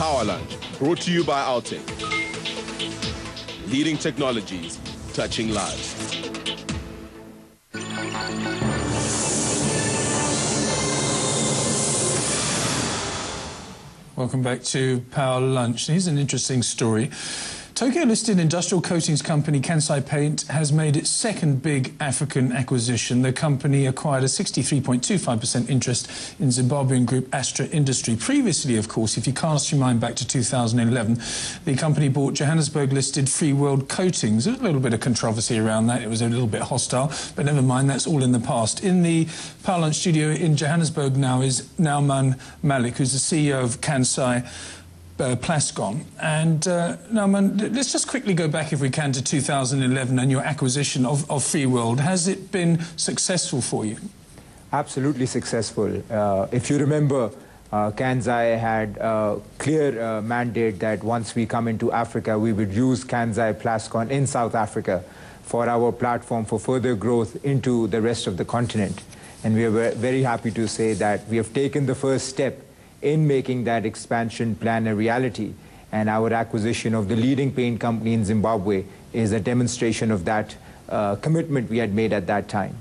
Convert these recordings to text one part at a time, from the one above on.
Power Lunch, brought to you by Altec. Leading technologies, touching lives. Welcome back to Power Lunch. Here's an interesting story. Tokyo-listed industrial coatings company Kansai Paint has made its second big African acquisition. The company acquired a 63.25% interest in Zimbabwean group Astra Industries. Previously, of course, if you cast your mind back to 2011, the company bought Johannesburg-listed Free World Coatings. There's a little bit of controversy around that. It was a little bit hostile, but never mind, that's all in the past. In the Power Lunch studio in Johannesburg now is Nauman Mailk, who's the CEO of Kansai Plascon. And Nauman, let's just quickly go back, if we can, to 2011 and your acquisition of Free World. Has it been successful for you? Absolutely successful. If you remember, Kansai had a clear mandate that once we come into Africa, we would use Kansai Plascon in South Africa for our platform for further growth into the rest of the continent. And we are very happy to say that we have taken the first step in making that expansion plan a reality, and our acquisition of the leading paint company in Zimbabwe is a demonstration of that commitment we had made at that time.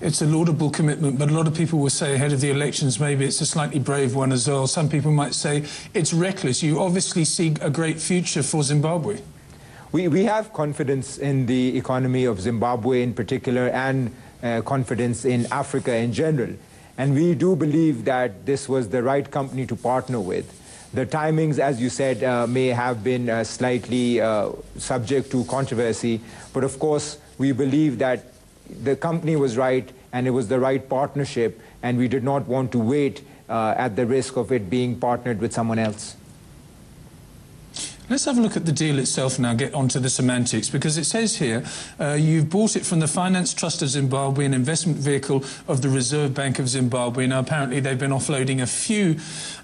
It's a laudable commitment, but a lot of people will say ahead of the elections maybe it's a slightly brave one as well. Some people might say it's reckless. You obviously see a great future for Zimbabwe. We have confidence in the economy of Zimbabwe in particular, and confidence in Africa in general. And we do believe that this was the right company to partner with. The timings, as you said, may have been slightly subject to controversy, but of course we believe that the company was right and it was the right partnership, and we did not want to wait at the risk of it being partnered with someone else. Let's have a look at the deal itself now, get onto the semantics, because it says here you've bought it from the Finance Trust of Zimbabwe, an investment vehicle of the Reserve Bank of Zimbabwe. Now, apparently they've been offloading a few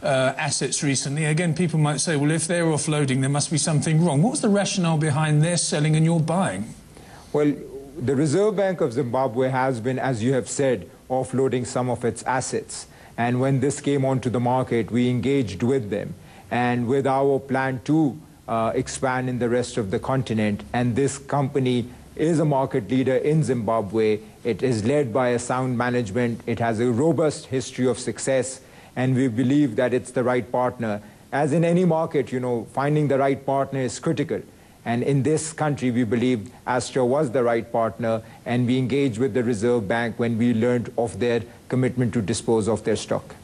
assets recently. Again, people might say, well, if they're offloading, there must be something wrong. What was the rationale behind their selling and your buying? Well, the Reserve Bank of Zimbabwe has been, as you have said, offloading some of its assets. And when this came onto the market, we engaged with them. And with our plan to expand in the rest of the continent, and this company is a market leader in Zimbabwe. It is led by a sound management. It has a robust history of success, and we believe that it's the right partner. As in any market, you know, finding the right partner is critical. And in this country, we believe Astra was the right partner, and we engaged with the Reserve Bank when we learned of their commitment to dispose of their stock.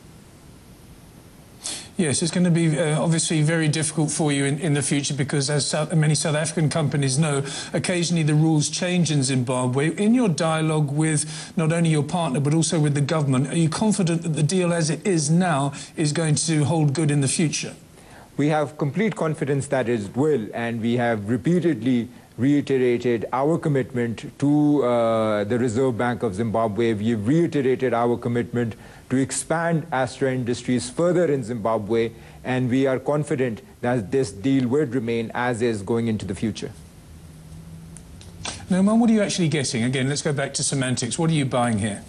Yes, it's going to be obviously very difficult for you in the future, because as many South African companies know, occasionally the rules change in Zimbabwe. In your dialogue with not only your partner but also with the government, are you confident that the deal as it is now is going to hold good in the future? We have complete confidence that it will, and we have repeatedly reiterated our commitment to the Reserve Bank of Zimbabwe. We have reiterated our commitment to expand Astra Industries further in Zimbabwe, and we are confident that this deal will remain as is going into the future. Now, Nauman, what are you actually getting? Again, let's go back to semantics. What are you buying here?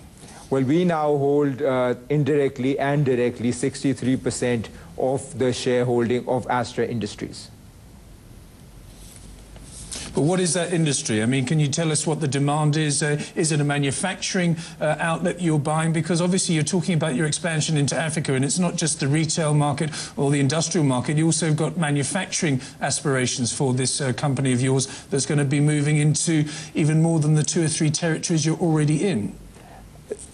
Well, we now hold indirectly and directly 63% of the shareholding of Astra Industries. But what is that industry? I mean, can you tell us what the demand is? Is it a manufacturing outlet you're buying? Because obviously you're talking about your expansion into Africa, and it's not just the retail market or the industrial market. You also have got manufacturing aspirations for this company of yours that's going to be moving into even more than the 2 or 3 territories you're already in.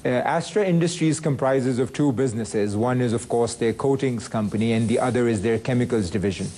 Astra Industries comprises of 2 businesses. One is, of course, their coatings company, and the other is their chemicals division.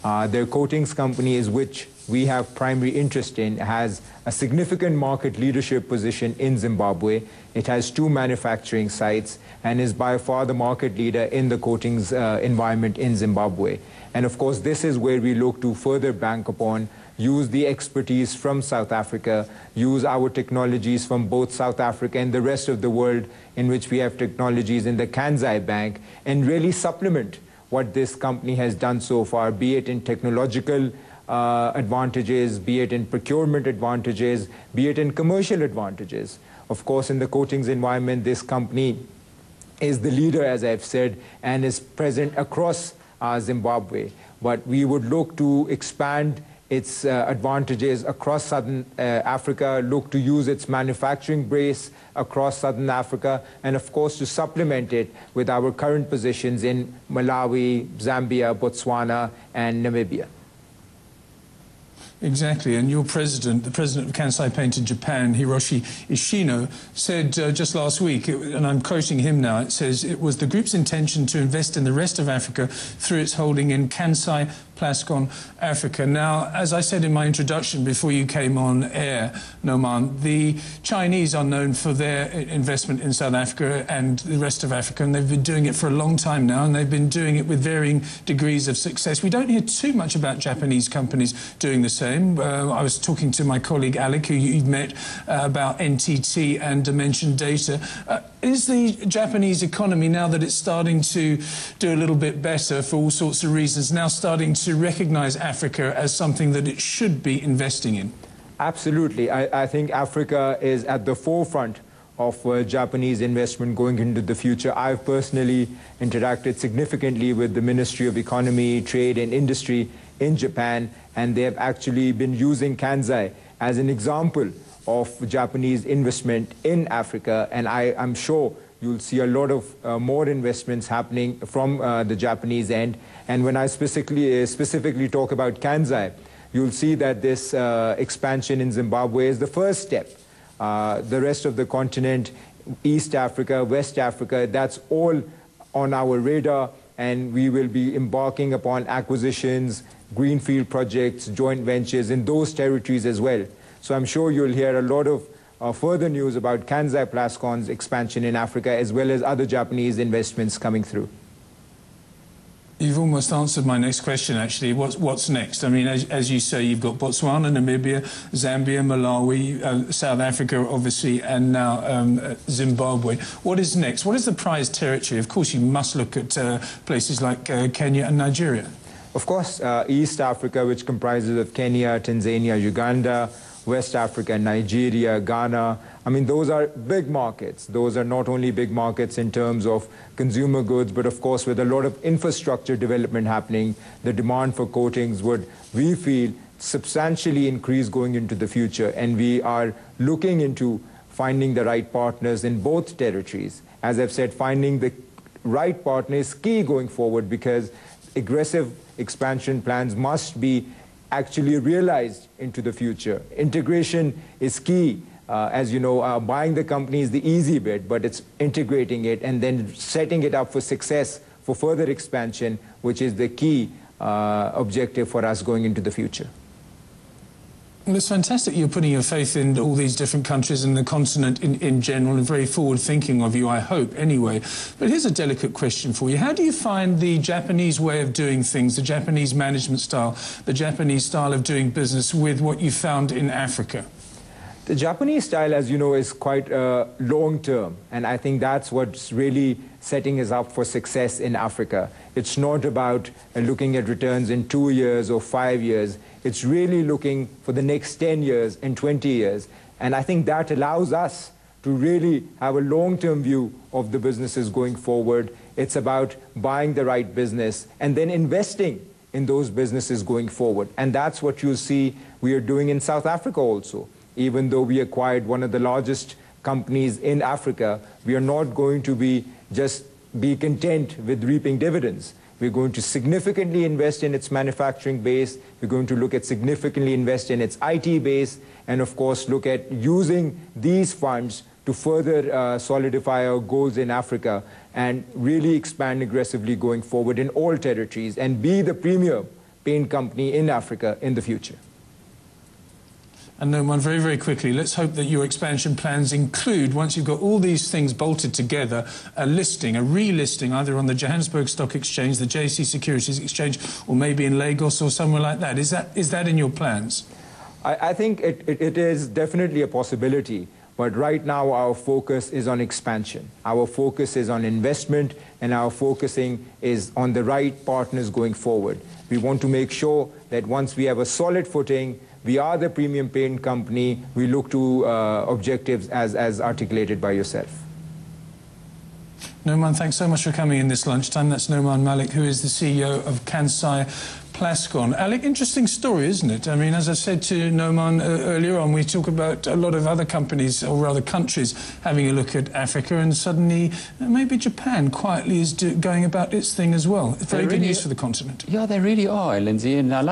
Their coatings company, is which we have primary interest in, has a significant market leadership position in Zimbabwe. It has 2 manufacturing sites and is by far the market leader in the coatings environment in Zimbabwe. And of course, this is where we look to further bank upon, use the expertise from South Africa, use our technologies from both South Africa and the rest of the world, in which we have technologies in the Kansai Bank, and really supplement what this company has done so far, be it in technological advantages, be it in procurement advantages, be it in commercial advantages. Of course, in the coatings environment, this company is the leader, as I've said, and is present across Zimbabwe. But we would look to expand its advantages across Southern Africa, look to use its manufacturing base across Southern Africa, and of course to supplement it with our current positions in Malawi, Zambia, Botswana, and Namibia. Exactly, and your president, the president of Kansai Paint in Japan, Hiroshi Ishino, said just last week, and I'm quoting him now, it says, it was the group's intention to invest in the rest of Africa through its holding in Kansai Plascon Africa. Now, as I said in my introduction before you came on air, Nauman, the Chinese are known for their investment in South Africa and the rest of Africa, and they've been doing it for a long time now, and they've been doing it with varying degrees of success. We don't hear too much about Japanese companies doing the same. I was talking to my colleague Alec, who you've met, about NTT and Dimension Data. Is the Japanese economy, now that it's starting to do a little bit better for all sorts of reasons, now starting to recognise Africa as something that it should be investing in? Absolutely. I think Africa is at the forefront of Japanese investment going into the future. I've personally interacted significantly with the Ministry of Economy, Trade and Industry in Japan, and they have actually been using Kansai as an example of Japanese investment in Africa, and I'm sure you'll see a lot of more investments happening from the Japanese end. And when I specifically talk about Kansai, you'll see that this expansion in Zimbabwe is the first step. The rest of the continent, East Africa, West Africa, that's all on our radar, and we will be embarking upon acquisitions, greenfield projects, joint ventures in those territories as well. So I'm sure you'll hear a lot of further news about Kansai Plascon's expansion in Africa, as well as other Japanese investments coming through. You've almost answered my next question, actually. What's next? I mean, as you say, you've got Botswana, Namibia, Zambia, Malawi, South Africa, obviously, and now Zimbabwe. What is next? What is the prize territory? Of course, you must look at places like Kenya and Nigeria. Of course, East Africa, which comprises of Kenya, Tanzania, Uganda, West Africa, Nigeria, Ghana. I mean, those are big markets. Those are not only big markets in terms of consumer goods, but of course with a lot of infrastructure development happening, the demand for coatings would, we feel, substantially increase going into the future. And we are looking into finding the right partners in both territories. As I've said, finding the right partner is key going forward, because aggressive expansion plans must be actually realized into the future. Integration is key. As you know, buying the company is the easy bit, but it's integrating it and then setting it up for success for further expansion, which is the key objective for us going into the future. Well, it's fantastic you're putting your faith in all these different countries and the continent in general, and very forward-thinking of you, I hope, anyway. But here's a delicate question for you. How do you find the Japanese way of doing things, the Japanese management style, the Japanese style of doing business with what you found in Africa? The Japanese style, as you know, is quite long-term, and I think that's what's really setting us up for success in Africa. It's not about looking at returns in 2 years or 5 years. It's really looking for the next 10 years and 20 years. And I think that allows us to really have a long-term view of the businesses going forward. It's about buying the right business and then investing in those businesses going forward. And that's what you see we are doing in South Africa also. Even though we acquired one of the largest companies in Africa, we are not going to be content with reaping dividends. We're going to significantly invest in its manufacturing base. We're going to look at significantly invest in its IT base, and of course look at using these funds to further solidify our goals in Africa and really expand aggressively going forward in all territories and be the premier paint company in Africa in the future. And Nauman, very, very quickly, let's hope that your expansion plans include, once you've got all these things bolted together, a listing, a relisting, either on the Johannesburg Stock Exchange, the JC Securities Exchange, or maybe in Lagos or somewhere like that. Is that in your plans? I think it is definitely a possibility. But right now our focus is on expansion. Our focus is on investment, and our focusing is on the right partners going forward. We want to make sure that once we have a solid footing, we are the premium paint company, we look to objectives as articulated by yourself. Nauman, thanks so much for coming in this lunchtime. That's Nauman Mailk, who is the CEO of Kansai Plascon. Alec, interesting story, isn't it? I mean, as I said to Nauman earlier on, we talk about a lot of other companies, or rather countries, having a look at Africa, and suddenly maybe Japan quietly is going about its thing as well. It's very good news for the continent. Yeah, they really are, Lindsay. And I like